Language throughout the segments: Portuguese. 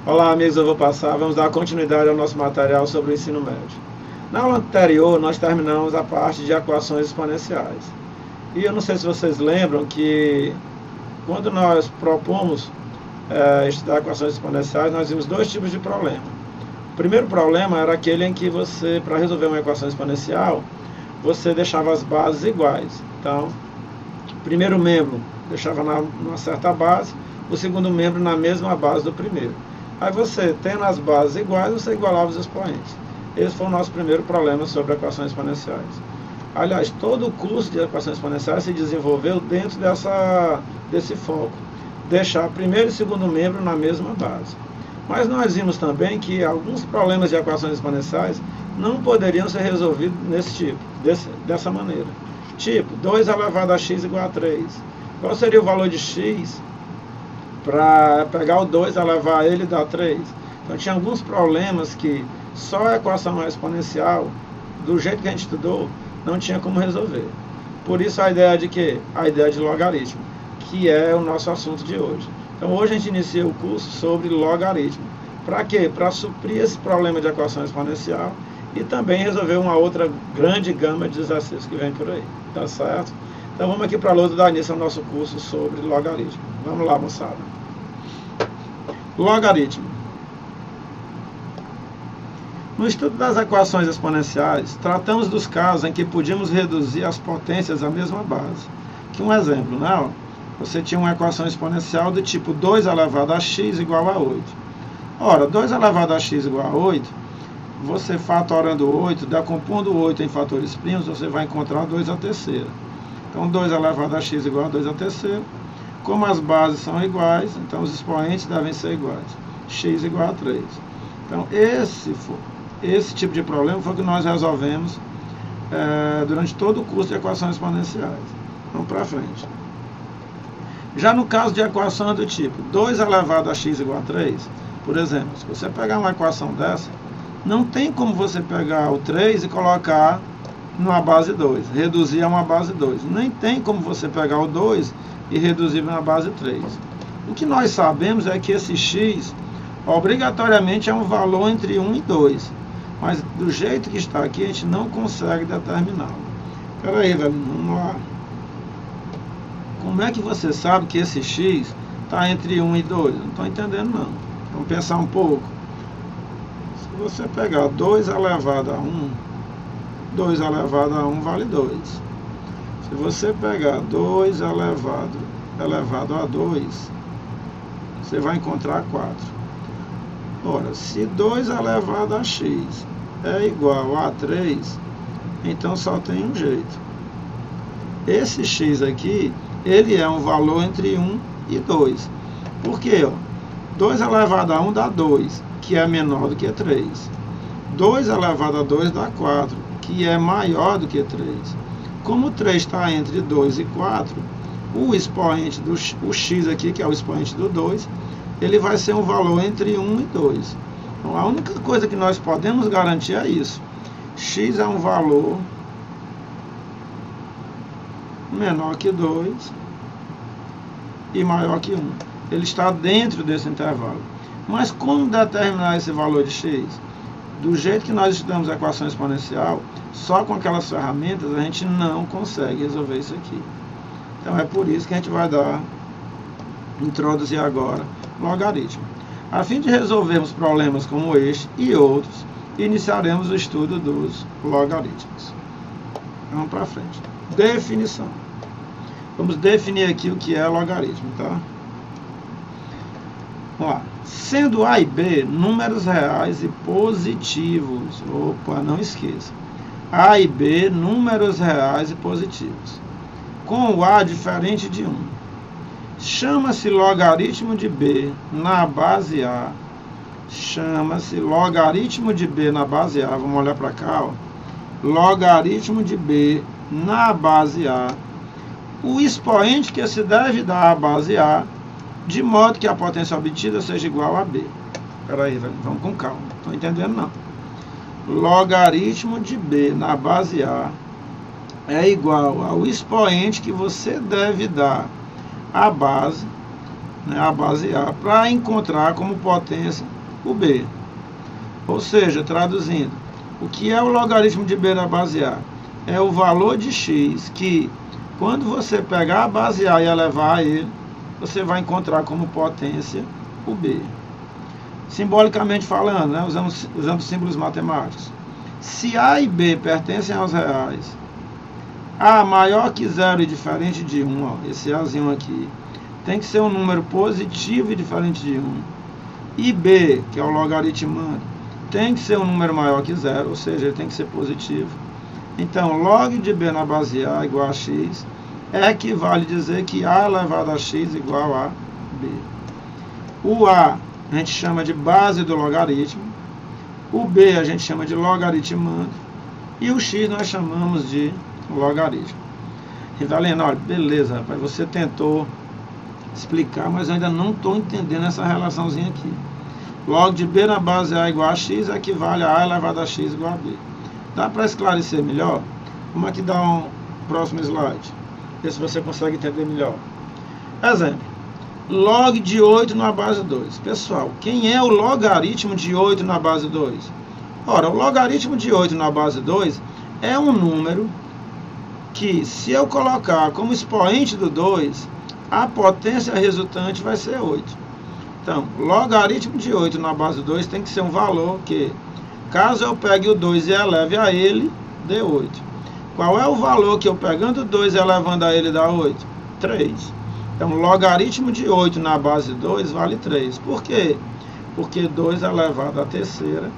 Olá amigos, vamos dar continuidade ao nosso material sobre o ensino médio. Na aula anterior nós terminamos a parte de equações exponenciais. E eu não sei se vocês lembram que quando nós propomos estudar equações exponenciais, nós vimos dois tipos de problema. O primeiro problema era aquele em que você, para resolver uma equação exponencial, você deixava as bases iguais. Então, o primeiro membro deixava numa certa base, o segundo membro na mesma base do primeiro. Aí você, tendo as bases iguais, você igualava os expoentes. Esse foi o nosso primeiro problema sobre equações exponenciais. Aliás, todo o curso de equações exponenciais se desenvolveu dentro desse foco. Deixar primeiro e segundo membro na mesma base. Mas nós vimos também que alguns problemas de equações exponenciais não poderiam ser resolvidos dessa maneira. Tipo, 2 elevado a x igual a 3. Qual seria o valor de x para pegar o 2, elevar ele e dar 3? Então tinha alguns problemas que só a equação exponencial, do jeito que a gente estudou, não tinha como resolver. Por isso a ideia de quê? A ideia de logaritmo, que é o nosso assunto de hoje. Então hoje a gente inicia o curso sobre logaritmo. Para quê? Para suprir esse problema de equação exponencial e também resolver uma outra grande gama de exercícios que vem por aí. Tá certo? Então vamos aqui para a luta dar início ao nosso curso sobre logaritmo. Vamos lá, moçada. Logaritmo. No estudo das equações exponenciais, tratamos dos casos em que podíamos reduzir as potências à mesma base. Aqui um exemplo, né? Você tinha uma equação exponencial do tipo 2 elevado a x igual a 8. Ora, 2 elevado a x igual a 8, você fatorando 8, decompondo 8 em fatores primos, você vai encontrar 2 à terceira. Então 2 elevado a x igual a 2 à terceira. Como as bases são iguais, então os expoentes devem ser iguais. X igual a 3. Então esse tipo de problema foi o que nós resolvemos durante todo o curso de equações exponenciais. Vamos para frente. Já no caso de equação do tipo 2 elevado a x igual a 3, por exemplo, se você pegar uma equação dessa, não tem como você pegar o 3 e colocar numa base 2, reduzir a uma base 2. Nem tem como você pegar o 2 e reduzir para uma base 3. O que nós sabemos é que esse x obrigatoriamente é um valor entre 1 e 2. Mas do jeito que está aqui, a gente não consegue determiná-lo. Espera aí, velho, vamos lá. Como é que você sabe que esse x está entre 1 e 2? Não estou entendendo, não. Vamos pensar um pouco. Se você pegar 2 elevado a 1, 2 elevado a 1 vale 2. Se você pegar 2 elevado a 2, você vai encontrar 4. Ora, se 2 elevado a x é igual a 3, então só tem um jeito. Esse x aqui, ele é um valor entre 1 e 2. Por quê? 2 elevado a 1 dá 2, que é menor do que 3. 2 elevado a 2 dá 4, que é maior do que 3. Como 3 está entre 2 e 4, o expoente o x aqui, que é o expoente do 2, ele vai ser um valor entre 1 e 2. Então, a única coisa que nós podemos garantir é isso. X é um valor menor que 2 e maior que 1. Ele está dentro desse intervalo. Mas como determinar esse valor de x? Do jeito que nós estudamos a equação exponencial, só com aquelas ferramentas a gente não consegue resolver isso aqui. Então é por isso que a gente vai introduzir agora logaritmo. A fim de resolvermos problemas como este e outros, iniciaremos o estudo dos logaritmos. Vamos para frente. Definição. Vamos definir aqui o que é logaritmo, tá? Vamos lá. Sendo A e B números reais e positivos. Opa, não esqueça. A e B números reais e positivos. Com o A diferente de 1. Chama-se logaritmo de B na base A. Chama-se logaritmo de B na base A. Vamos olhar para cá, ó. Logaritmo de B na base A. O expoente que se deve dar à base A, de modo que a potência obtida seja igual a B. Espera aí, vamos com calma. Não estou entendendo, não. Logaritmo de B na base A é igual ao expoente que você deve dar à base, né, a base A, para encontrar como potência o b. Ou seja, traduzindo, o que é o logaritmo de b na base A? É o valor de x que, quando você pegar a base A e elevar a ele, você vai encontrar como potência o b. Simbolicamente falando, né, usando símbolos matemáticos. Se A e B pertencem aos reais, A maior que 0 e diferente de 1, ó, esse Azinho aqui, tem que ser um número positivo e diferente de 1. E B, que é o logaritmando, tem que ser um número maior que 0, ou seja, ele tem que ser positivo. Então, log de B na base A igual a x, equivale dizer que A elevado a x igual a B. O A a gente chama de base do logaritmo, o B a gente chama de logaritmando, e o x nós chamamos de logaritmo. Rivelino, olha, beleza, rapaz, você tentou explicar, mas eu ainda não estou entendendo essa relaçãozinha aqui. Log de B na base A igual a x equivale a A elevado a x igual a B. Dá para esclarecer melhor? Como é que dá um próximo slide? Ver se você consegue entender melhor. Exemplo. Log de 8 na base 2. Pessoal, quem é o logaritmo de 8 na base 2? Ora, o logaritmo de 8 na base 2 é um número que, se eu colocar como expoente do 2, a potência resultante vai ser 8. Então, logaritmo de 8 na base 2 tem que ser um valor que, caso eu pegue o 2 e eleve a ele, dê 8. Qual é o valor que eu pegando o 2 e elevando a ele dá 8? 3. Então, logaritmo de 8 na base 2 vale 3. Por quê? Porque 2 elevado à terceira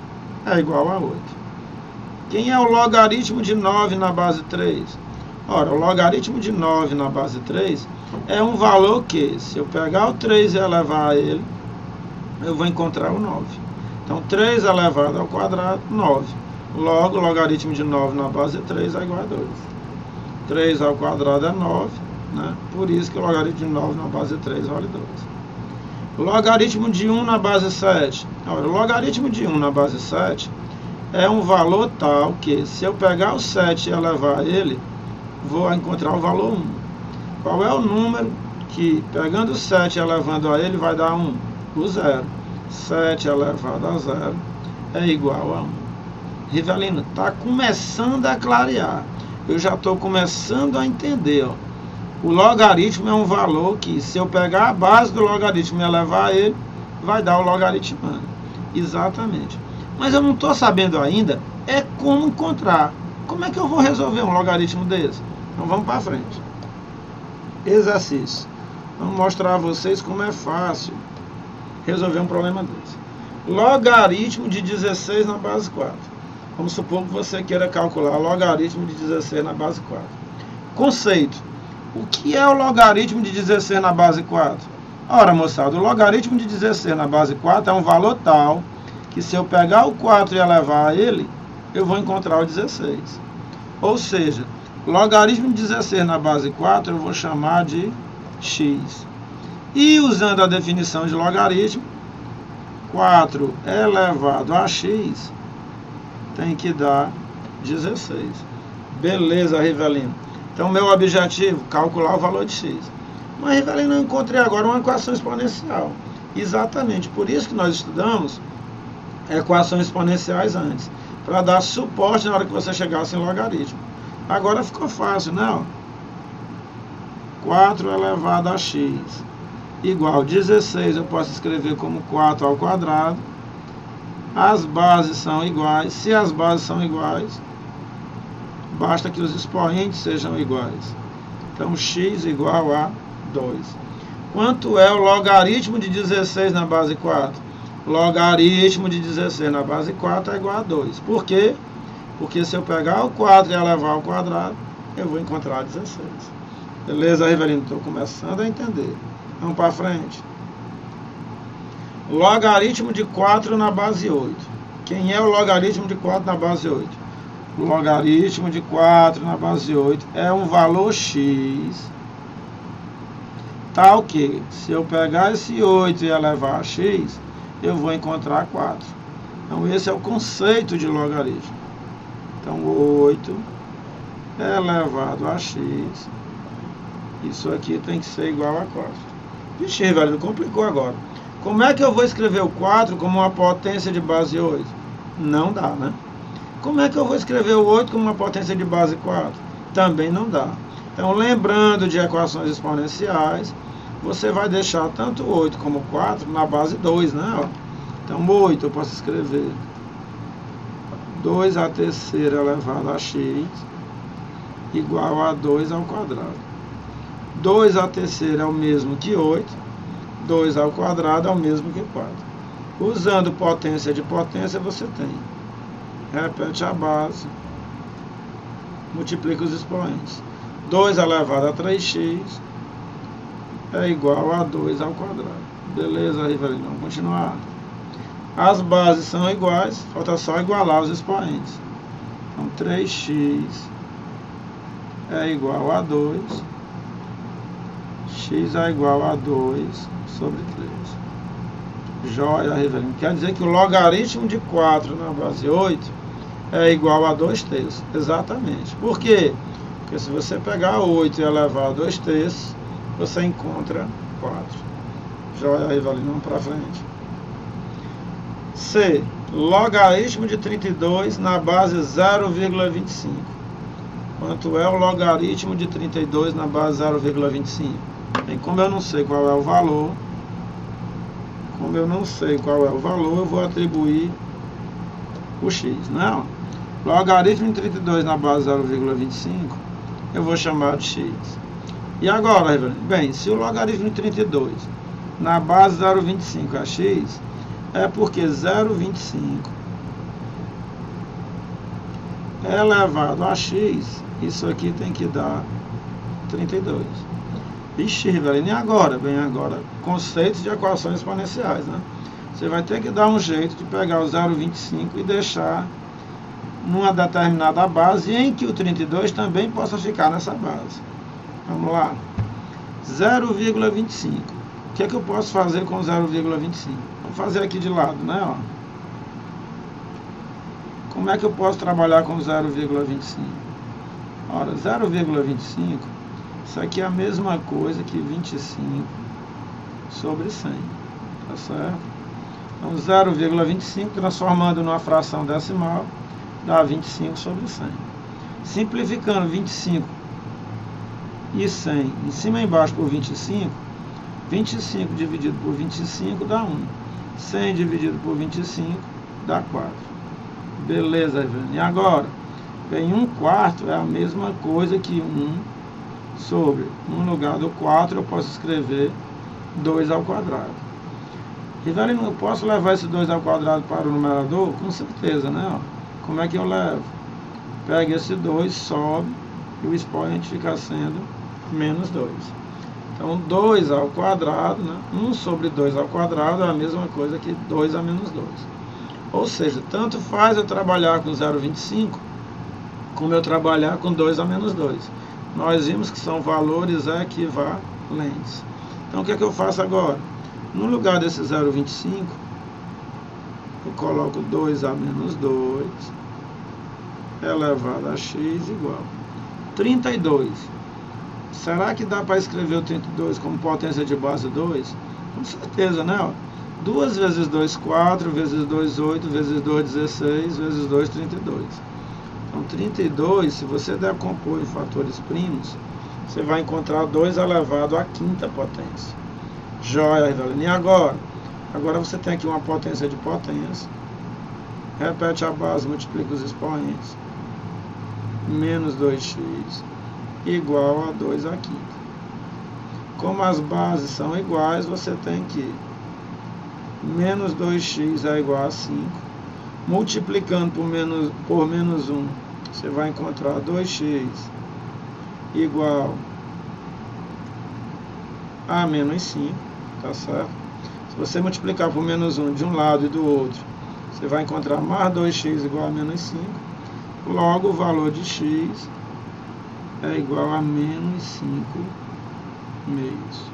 é igual a 8. Quem é o logaritmo de 9 na base 3? Ora, o logaritmo de 9 na base 3 é um valor que, se eu pegar o 3 e elevar a ele, eu vou encontrar o 9. Então, 3 elevado ao quadrado, 9. Logo, o logaritmo de 9 na base 3 é igual a 2. 3 ao quadrado é 9. Né? Por isso que o logaritmo de 9 na base 3 vale 2. O logaritmo de 1 na base 7. Olha, o logaritmo de 1 na base 7 é um valor tal que, se eu pegar o 7 e elevar a ele, vou encontrar o valor 1. Qual é o número que, pegando o 7 e elevando a ele, vai dar 1? O 0. 7 elevado a 0 é igual a 1. Rivelino, está começando a clarear. Eu já estou começando a entender, ó. O logaritmo é um valor que, se eu pegar a base do logaritmo e elevar a ele, vai dar o logaritmando. Exatamente. Mas eu não estou sabendo ainda como encontrar. Como é que eu vou resolver um logaritmo desse? Então vamos para frente. Exercício. Vamos mostrar a vocês como é fácil resolver um problema desse. Logaritmo de 16 na base 4. Vamos supor que você queira calcular o logaritmo de 16 na base 4. Conceito. O que é o logaritmo de 16 na base 4? Ora, moçada, o logaritmo de 16 na base 4 é um valor tal que, se eu pegar o 4 e elevar a ele, eu vou encontrar o 16. Ou seja, logaritmo de 16 na base 4 eu vou chamar de x. E usando a definição de logaritmo, 4 elevado a x tem que dar 16. Beleza, Rivelino. Então, meu objetivo, calcular o valor de x. Mas, Rivelino, eu encontrei agora uma equação exponencial. Exatamente, por isso que nós estudamos equações exponenciais antes, para dar suporte na hora que você chegasse em logaritmo. Agora ficou fácil, né? 4 elevado a x igual 16, eu posso escrever como 4 ao quadrado. As bases são iguais. Se as bases são iguais, basta que os expoentes sejam iguais. Então, x igual a 2. Quanto é o logaritmo de 16 na base 4? Logaritmo de 16 na base 4 é igual a 2. Por quê? Porque se eu pegar o 4 e elevar ao quadrado, eu vou encontrar 16. Beleza, Rivelino? Estou começando a entender. Vamos para frente. Logaritmo de 4 na base 8. Quem é o logaritmo de 4 na base 8? O logaritmo de 4 na base 8 é um valor x tal que, se eu pegar esse 8 e elevar a x, eu vou encontrar 4. Então, esse é o conceito de logaritmo. Então, 8 elevado a x, isso aqui tem que ser igual a 4. Vixe, velho, complicou agora. Como é que eu vou escrever o 4 como uma potência de base 8? Não dá, né? Como é que eu vou escrever o 8 como uma potência de base 4? Também não dá. Então, lembrando de equações exponenciais, você vai deixar tanto 8 como 4 na base 2, né? Então, 8 eu posso escrever 2 à terceira elevado a x igual a 2 ao quadrado. 2 à terceira é o mesmo que 8, 2 ao quadrado é o mesmo que 4. Usando potência de potência, você tem. Repete a base, multiplica os expoentes. 2 elevado a 3x é igual a 2 ao quadrado. Beleza, Rivelino? Vamos continuar. As bases são iguais, falta só igualar os expoentes. Então, 3x é igual a 2, x é igual a 2 sobre 3. Joia, Rivelino. Quer dizer que o logaritmo de 4 na base 8 é igual a 2/3. Exatamente. Por quê? Porque se você pegar 8 e elevar a 2/3, você encontra 4. Joia, Rivelino. Vamos para frente. C. Logaritmo de 32 na base 0,25. Quanto é o logaritmo de 32 na base 0,25? Bem, como eu não sei qual é o valor, eu vou atribuir o x, né? Logaritmo de 32 na base 0,25, eu vou chamar de x. E agora, bem, se o logaritmo de 32 na base 0,25 é x, é porque 0,25 elevado a x, isso aqui tem que dar 32. Ixi, Rivelino, e agora? Bem, agora, conceitos de equações exponenciais, né? Você vai ter que dar um jeito de pegar o 0,25 e deixar numa determinada base em que o 32 também possa ficar nessa base. Vamos lá. 0,25. O que é que eu posso fazer com 0,25? Vamos fazer aqui de lado, né? Ó. Como é que eu posso trabalhar com 0,25? Ora, 0,25, isso aqui é a mesma coisa que 25 sobre 100, tá certo? Então, 0,25 transformando numa fração decimal, dá 25 sobre 100. Simplificando 25 e 100 em cima e embaixo por 25, 25 dividido por 25 dá 1. 100 dividido por 25 dá 4. Beleza, Rivelino. E agora? Bem, 1/4 é a mesma coisa que 1 sobre, no lugar do 4, eu posso escrever 2 ao quadrado. Rivelino, eu posso levar esse 2 ao quadrado para o numerador? Com certeza, né? Ó. Como é que eu levo? Pega esse 2, sobe, e o expoente fica sendo menos 2. Então, 2 ao quadrado, né? 1 sobre 2 ao quadrado é a mesma coisa que 2 a menos 2. Ou seja, tanto faz eu trabalhar com 0,25, como eu trabalhar com 2 a menos 2. Nós vimos que são valores equivalentes. Então, o que é que eu faço agora? No lugar desse 0,25, eu coloco 2 a menos 2 elevado a x igual 32. Será que dá para escrever o 32 como potência de base 2? Com certeza, né? Ó. 2 vezes 2, 4, vezes 2, 8, vezes 2, 16, vezes 2, 32. Então, 32, se você decompor em fatores primos, você vai encontrar 2 elevado à quinta potência. Joia, Rivelino. E agora? Agora você tem aqui uma potência de potência. Repete a base, multiplica os expoentes. Menos 2x igual a 2 à quinta. Como as bases são iguais, você tem que menos 2x é igual a 5. Multiplicando por menos 1, você vai encontrar 2x igual a menos 5, tá certo? Se você multiplicar por menos 1 de um lado e do outro, você vai encontrar mais 2x igual a menos 5. Logo, o valor de x é igual a menos 5 meios.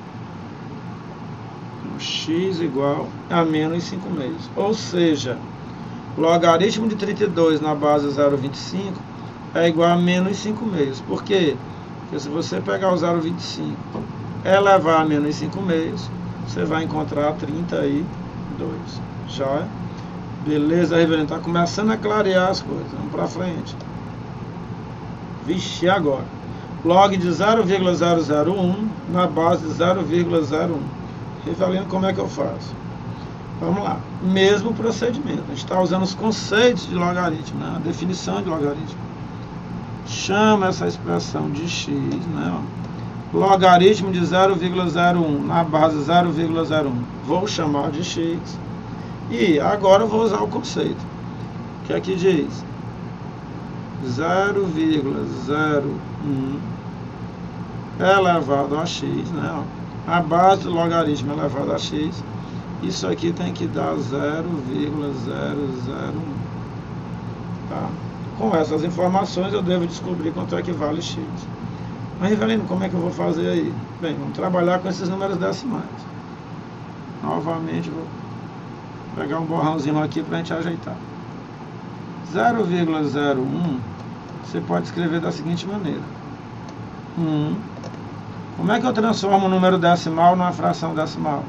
Então, x igual a menos 5 meios. Ou seja, o logaritmo de 32 na base 0,25 é igual a menos 5 meios. Por quê? Porque se você pegar o 0,25 elevar a menos 5 meios, você vai encontrar 32. Já? Beleza, Rivelino? Está começando a clarear as coisas. Vamos para frente. Vixe, agora. Log de 0,001 na base de 0,01. Rivelino, como é que eu faço? Vamos lá. Mesmo procedimento. A gente está usando os conceitos de logaritmo, né? A definição de logaritmo. Chama essa expressão de x, né? Logaritmo de 0,01 na base 0,01. Vou chamar de x. E agora eu vou usar o conceito. Que aqui diz 0,01 elevado a x, né? A base do logaritmo elevado a x. Isso aqui tem que dar 0,001. Tá? Com essas informações eu devo descobrir quanto é que vale x. Mas, Rivelino, como é que eu vou fazer aí? Bem, vamos trabalhar com esses números decimais. Novamente, vou pegar um borrãozinho aqui para a gente ajeitar. 0,01 você pode escrever da seguinte maneira. Como é que eu transformo o número decimal numa fração decimal?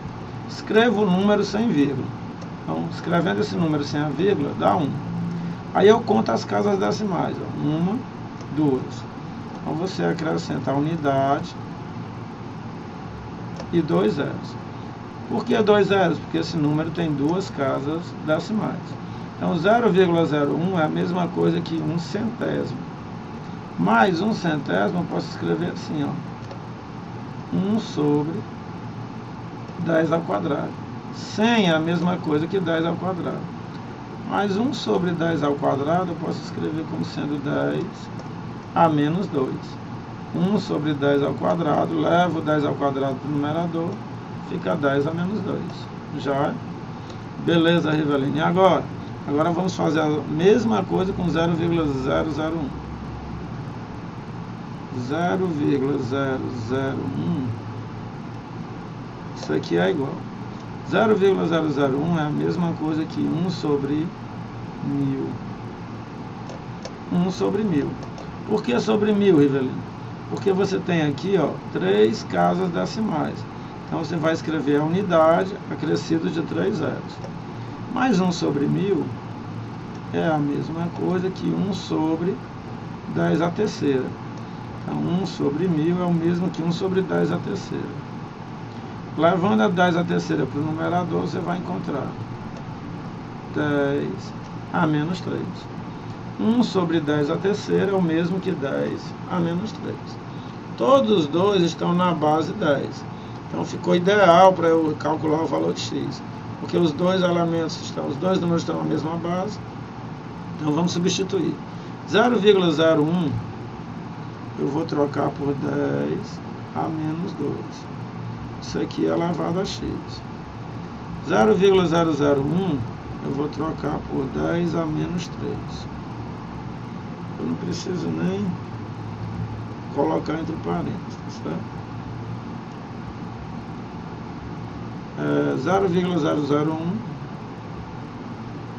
Escrevo o número sem vírgula. Então, escrevendo esse número sem a vírgula, dá 1. Aí eu conto as casas decimais. 1, 2. Então você acrescenta a unidade e 2 zeros. Por que 2 zeros? Porque esse número tem duas casas decimais. Então 0,01 é a mesma coisa que 1 centésimo. Mais 1 centésimo eu posso escrever assim, ó. 1 sobre 10 ao quadrado. 100 é a mesma coisa que 10 ao quadrado. Mais 1 sobre 10 ao quadrado eu posso escrever como sendo 10 a menos 2. 1 sobre 10 ao quadrado, levo 10 ao quadrado para o numerador, fica 10 a menos 2. Já? Beleza, Rivelino. E agora? Agora vamos fazer a mesma coisa com 0,001. 0,001, isso aqui é igual. 0,001 é a mesma coisa que 1 sobre 1000. 1 sobre 1000. Por que sobre 1000, Rivelino? Porque você tem aqui, ó, 3 casas decimais. Então você vai escrever a unidade acrescido de 3 zeros. Mais 1 sobre 1000 é a mesma coisa que 1 sobre 10 à terceira. Então 1 sobre 1000 é o mesmo que 1 sobre 10 à terceira. Levando a 10 à terceira para o numerador, você vai encontrar 10 a menos 3. 1 sobre 10 à terceira é o mesmo que 10 a menos 3. Todos os dois estão na base 10. Então ficou ideal para eu calcular o valor de x. Porque os dois elementos estão, os dois números estão na mesma base. Então vamos substituir. 0,01 eu vou trocar por 10 a menos 2. Isso aqui é elevado a x. 0,001 eu vou trocar por 10 a menos 3. Eu não preciso nem colocar entre parênteses, tá? 0,001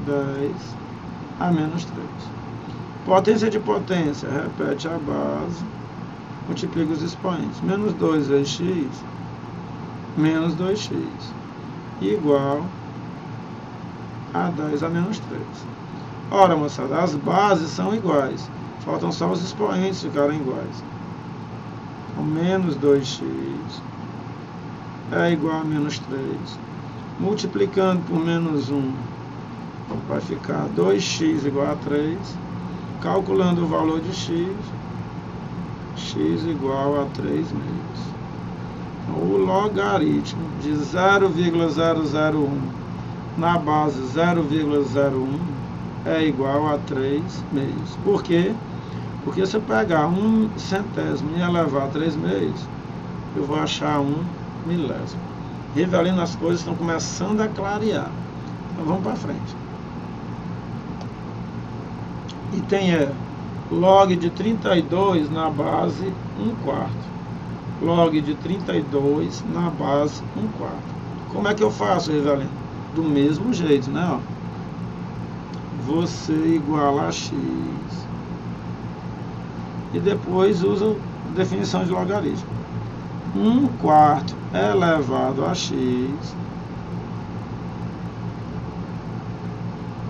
10 a menos 3. Potência de potência, repete a base, multiplica os expoentes. Menos 2 vezes x, menos 2x, igual a 10 a menos 3. Ora, moçada, as bases são iguais. Faltam só os expoentes ficarem iguais. Então, menos 2x é igual a menos 3. Multiplicando por menos 1, vai ficar 2x igual a 3. Calculando o valor de x, x igual a 3 meios. Então, o logaritmo de 0,001 na base 0,01 é igual a 3 meios. Por quê? Porque se eu pegar 1 centésimo e elevar a 3 meios, eu vou achar 1 milésimo. Rivelino, as coisas estão começando a clarear. Então vamos para frente. Item é log de 32 na base 1/4. Log de 32 na base 1/4. Como é que eu faço, Rivelino? Do mesmo jeito, né? Ó. Você iguala a x e depois usa a definição de logaritmo. 1/4 elevado a x,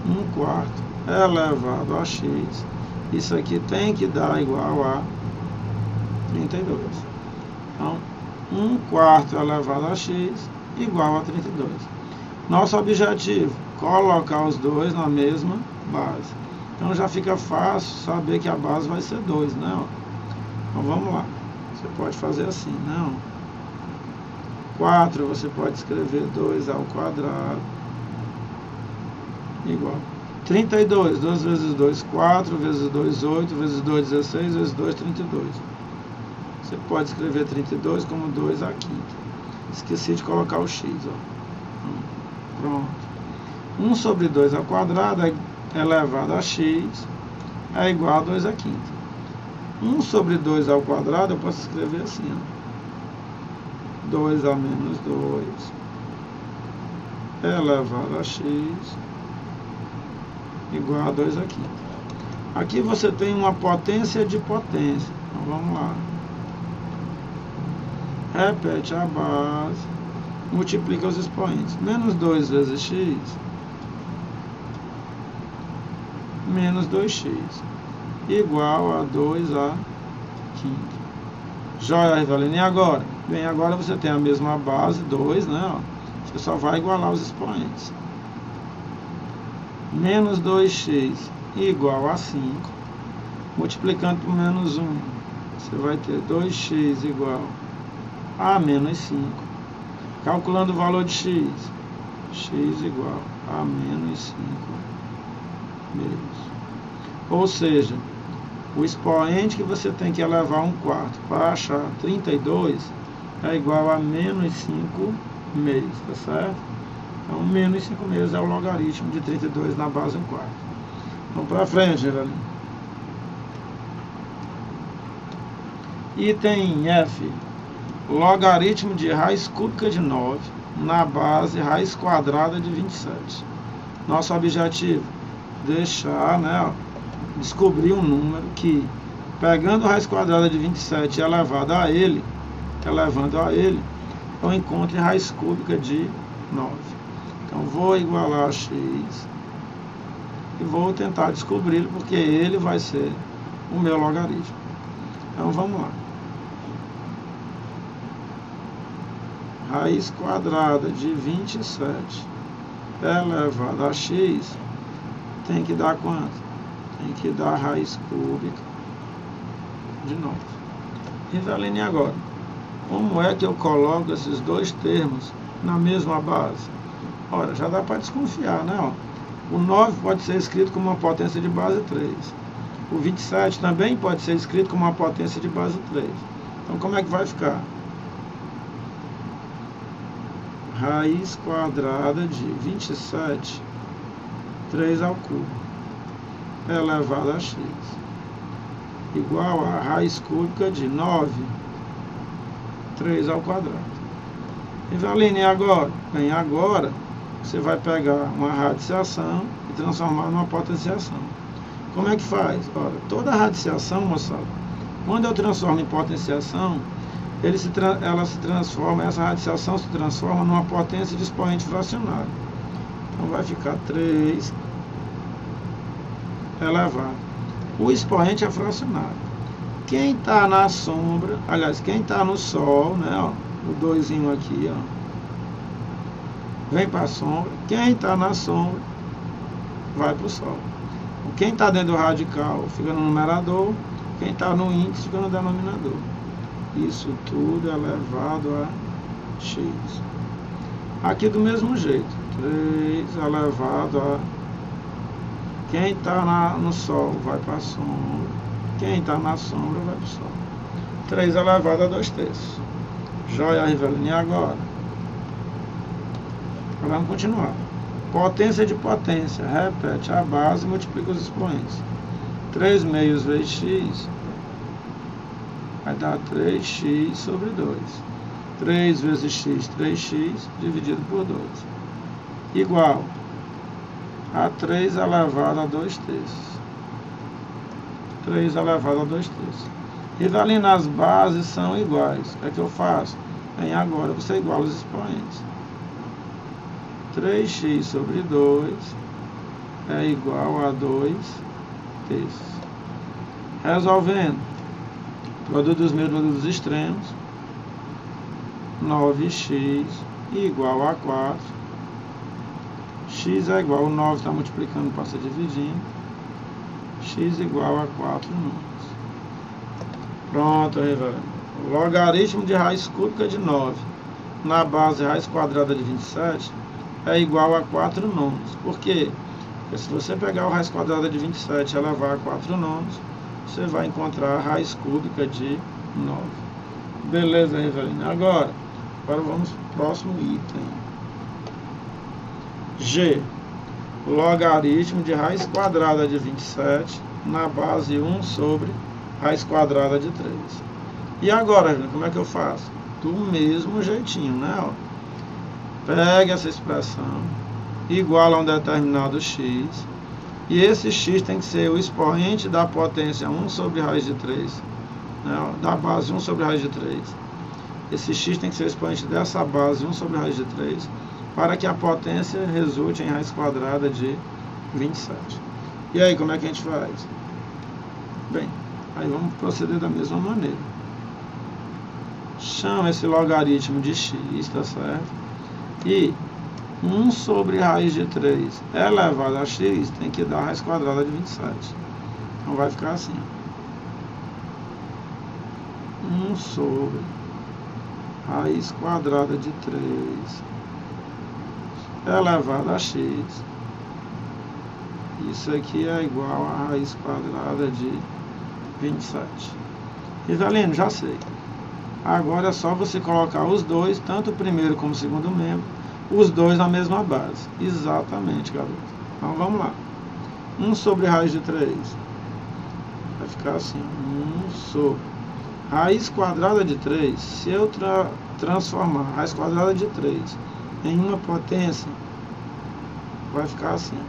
1/4 elevado a x, isso aqui tem que dar igual a 32. Então, 1/4 elevado a x igual a 32. Nosso objetivo, colocar os dois na mesma base. Então já fica fácil saber que a base vai ser 2, né? Então vamos lá. Você pode fazer assim, não? 4 você pode escrever 2 ao quadrado igual 32. 2 vezes 2, 4, vezes 2, 8, vezes 2, 16, vezes 2, 32. Você pode escrever 32 como 2 à quinta. Esqueci de colocar o x, ó. Pronto. 1 sobre 2 ao quadrado elevado a x é igual a 2 à quinta. 1 sobre 2 ao quadrado eu posso escrever assim, ó. 2 a menos 2 elevado a x igual a 2 à quinta. Aqui você tem uma potência de potência. Então vamos lá. Repete a base, multiplica os expoentes. Menos 2 vezes x menos 2x igual a 2 à quinta. Joia, Rivelino. E agora? Bem, agora você tem a mesma base, 2, né? Ó. Você só vai igualar os expoentes. Menos 2x igual a 5. Multiplicando por menos 1, você vai ter 2x igual a menos 5. Calculando o valor de x, x igual a menos 5 menos. Ou seja, o expoente que você tem que elevar 1/4 para achar 32 é igual a menos 5 meios, tá certo? Então, menos 5 meios é o logaritmo de 32 na base 1/4. Vamos para frente, Geraldinho. Item F. Logaritmo de raiz cúbica de 9 na base raiz quadrada de 27. Nosso objetivo, deixar, né, ó, descobrir um número que, pegando a raiz quadrada de 27 elevado a ele, elevando a ele, eu encontre raiz cúbica de 9. Então, vou igualar a x e vou tentar descobri-lo, porque ele vai ser o meu logaritmo. Então, vamos lá. Raiz quadrada de 27 elevado a x tem que dar quanto? Tem que dar raiz cúbica de 9. Rivelino, e agora? Como é que eu coloco esses dois termos na mesma base? Ora, já dá para desconfiar, né? Ó, o 9 pode ser escrito como uma potência de base 3. O 27 também pode ser escrito como uma potência de base 3. Então, como é que vai ficar? Raiz quadrada de 27, 3 ao cubo, elevado a x, igual a raiz cúbica de 9, 3 ao quadrado. Rivelino, e agora? Bem, agora você vai pegar uma radiciação e transformar numa potenciação. Como é que faz? Ora, toda radiciação, moçada, quando eu transformo em potenciação, essa radiciação se transforma numa potência de expoente fracionário. Então vai ficar 3 elevado. O expoente é fracionário. Quem está na sombra, aliás, quem está no sol, né, ó, o 2 aqui, ó, vem para a sombra. Quem está na sombra vai para o sol. Quem está dentro do radical fica no numerador, quem está no índice fica no denominador. Isso tudo elevado a x. Aqui do mesmo jeito, 3 elevado a... Quem está no sol vai para a sombra, quem está na sombra vai para o sol. 3 elevado a 2/3. Joia, Rivelino, e agora? Vamos continuar. Potência de potência, repete a base e multiplica os expoentes. 3 meios vezes x vai dar 3x sobre 2. 3 vezes x, 3x, dividido por 2. Igual a 3 elevado a 2/3. 3 elevado a 2/3. Rivelino, as bases são iguais. O que é que eu faço? Bem, agora você iguala os expoentes. 3x sobre 2 é igual a 2 terços. Resolvendo, produto dos meios, produto dos extremos, 9x igual a 4. X é igual, o 9 está multiplicando, passa dividindo. X igual a 4 nonos. Pronto, Rivelino. O logaritmo de raiz cúbica de 9 na base raiz quadrada de 27 é igual a 4 nonos. Por quê? Porque se você pegar a raiz quadrada de 27 e elevar a 4 nonos, você vai encontrar a raiz cúbica de 9. Beleza, Rivelino. Agora vamos para o próximo item. G. Logaritmo de raiz quadrada de 27 na base 1 sobre raiz quadrada de 3. E agora, como é que eu faço? Do mesmo jeitinho, né? Ó. Pega essa expressão, iguala a um determinado x, e esse x tem que ser o expoente da potência 1 sobre raiz de 3, né? Ó, da base 1 sobre raiz de 3. Esse x tem que ser o expoente dessa base 1 sobre raiz de 3, para que a potência resulte em raiz quadrada de 27. E aí, como é que a gente faz? Bem, aí vamos proceder da mesma maneira. Chama esse logaritmo de x, tá certo? E 1 sobre raiz de 3 elevado a x tem que dar a raiz quadrada de 27. Então vai ficar assim. 1 sobre raiz quadrada de 3 elevado a x. Isso aqui é igual a raiz quadrada de 27. Rivelino, já sei. Agora é só você colocar os dois, tanto o primeiro como o segundo membro, os dois na mesma base. Exatamente, garoto. Então vamos lá. 1 sobre raiz de 3. Vai ficar assim. 1 sobre raiz quadrada de 3. Se eu transformar a raiz quadrada de 3 em uma potência, vai ficar assim.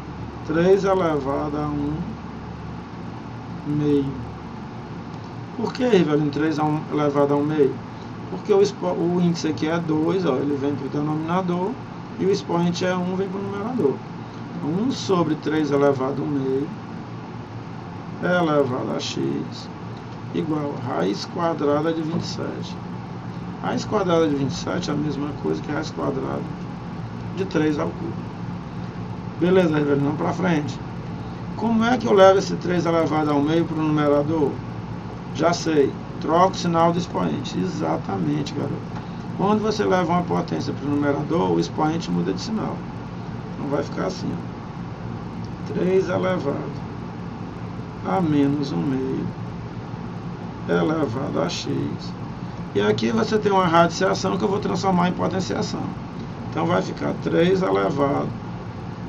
3 elevado a 1 meio. Por que, Rivelino, 3 elevado a 1 meio? Porque o índice aqui é 2, ó, ele vem para o denominador, e o expoente é 1, vem para o numerador. 1 sobre 3 elevado a 1 meio elevado a x igual a raiz quadrada de 27. Raiz quadrada de 27 é a mesma coisa que raiz quadrada de 3 ao cubo. Beleza, Rivelino, vamos para frente. Como é que eu levo esse 3 elevado ao meio para o numerador? Já sei, troca o sinal do expoente. Exatamente, garoto. Quando você leva uma potência para o numerador, o expoente muda de sinal. Então vai ficar assim, ó. 3 elevado a menos 1 meio elevado a x. E aqui você tem uma radiciação que eu vou transformar em potenciação. Então vai ficar 3 elevado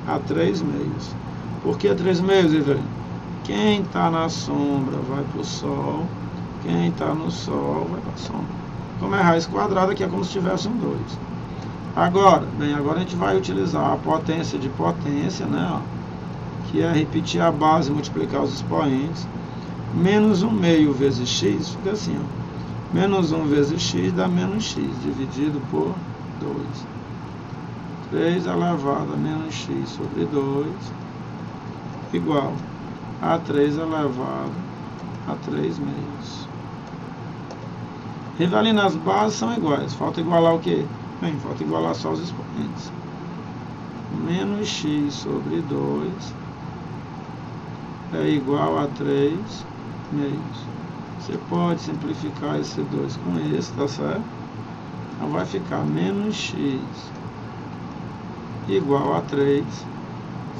a 3 meios. Por que 3 meios, Rivelino? Quem está na sombra vai para o sol, quem está no sol vai para a sombra. Como é raiz quadrada, que é como se tivesse um 2. Agora, agora a gente vai utilizar a potência de potência, né, ó, que é repetir a base e multiplicar os expoentes. Menos 1 meio vezes x, fica assim, ó. Menos 1 vezes x dá menos x, dividido por 2. 3 elevado a menos x sobre 2 igual a 3 elevado a 3 meios. Rivelino, as bases são iguais. Falta igualar o quê? Bem, falta igualar só os expoentes. Menos x sobre 2 é igual a 3 meios. Você pode simplificar esse 2 com esse, tá certo? Então vai ficar menos x igual a 3.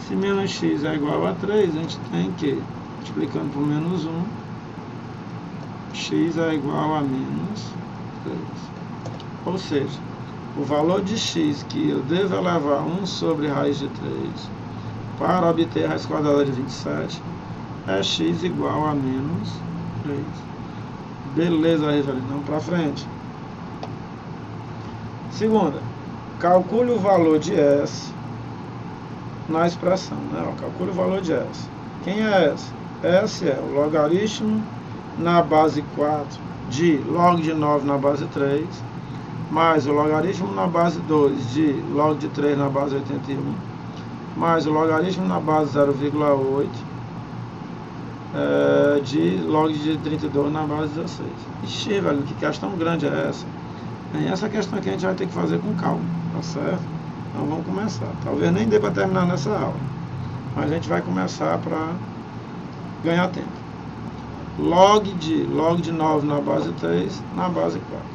Se menos x é igual a 3, a gente tem que, multiplicando por menos 1, x é igual a menos 3. Ou seja, o valor de x que eu devo elevar 1 sobre raiz de 3 para obter a raiz quadrada de 27 é x igual a menos 3. Beleza, Rivelino, vamos para frente. Segunda, calcule o valor de S na expressão, né? Calcule o valor de S. Quem é S? S é o logaritmo na base 4 de log de 9 na base 3, mais o logaritmo na base 2 de log de 3 na base 81, mais o logaritmo na base 0,8 de log de 32 na base 16. Ixi, velho, que questão grande é essa? Essa questão aqui a gente vai ter que fazer com calma, tá certo? Então vamos começar. Talvez nem dê para terminar nessa aula, mas a gente vai começar para ganhar tempo. Log de 9 na base 3 na base 4.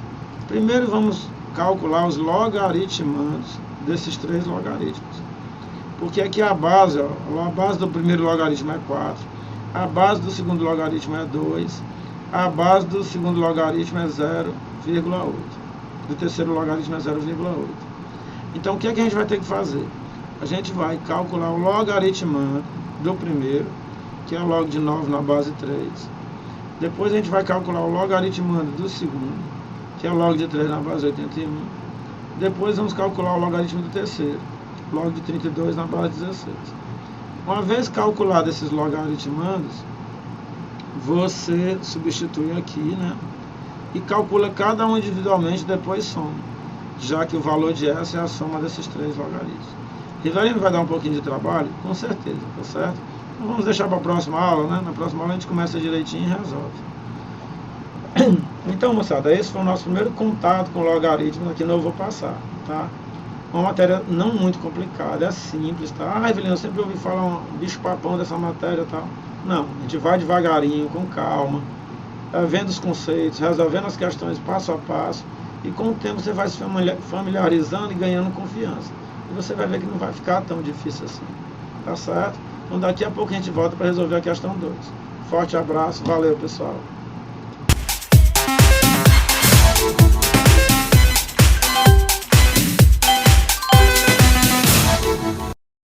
Primeiro vamos calcular os logaritmandos desses três logaritmos. Porque aqui a base do primeiro logaritmo é 4, a base do segundo logaritmo é 2, a base do segundo logaritmo é 0,8, do terceiro logaritmo é 0,8. Então o que é que a gente vai ter que fazer? A gente vai calcular o logaritmando do primeiro, que é o log de 9 na base 3. Depois a gente vai calcular o logaritmando do segundo, que é o log de 3 na base 81. Depois vamos calcular o logaritmo do terceiro, log de 32 na base 16. Uma vez calculado esses logaritmandos, você substitui aqui, né? E calcula cada um individualmente, depois soma, já que o valor de S é a soma desses três logaritmos. Rivelino vai dar um pouquinho de trabalho? Com certeza, tá certo? Então vamos deixar para a próxima aula, né? Na próxima aula a gente começa direitinho e resolve. Então, moçada, esse foi o nosso primeiro contato com logaritmos, aqui não eu vou passar, tá? Uma matéria não muito complicada, é simples, tá? Ah, Rivelino, eu sempre ouvi falar um bicho papão dessa matéria e tal. Não, a gente vai devagarinho, com calma, vendo os conceitos, resolvendo as questões passo a passo, e com o tempo você vai se familiarizando e ganhando confiança. E você vai ver que não vai ficar tão difícil assim, tá certo? Então daqui a pouco a gente volta para resolver a questão 2. Forte abraço, valeu pessoal!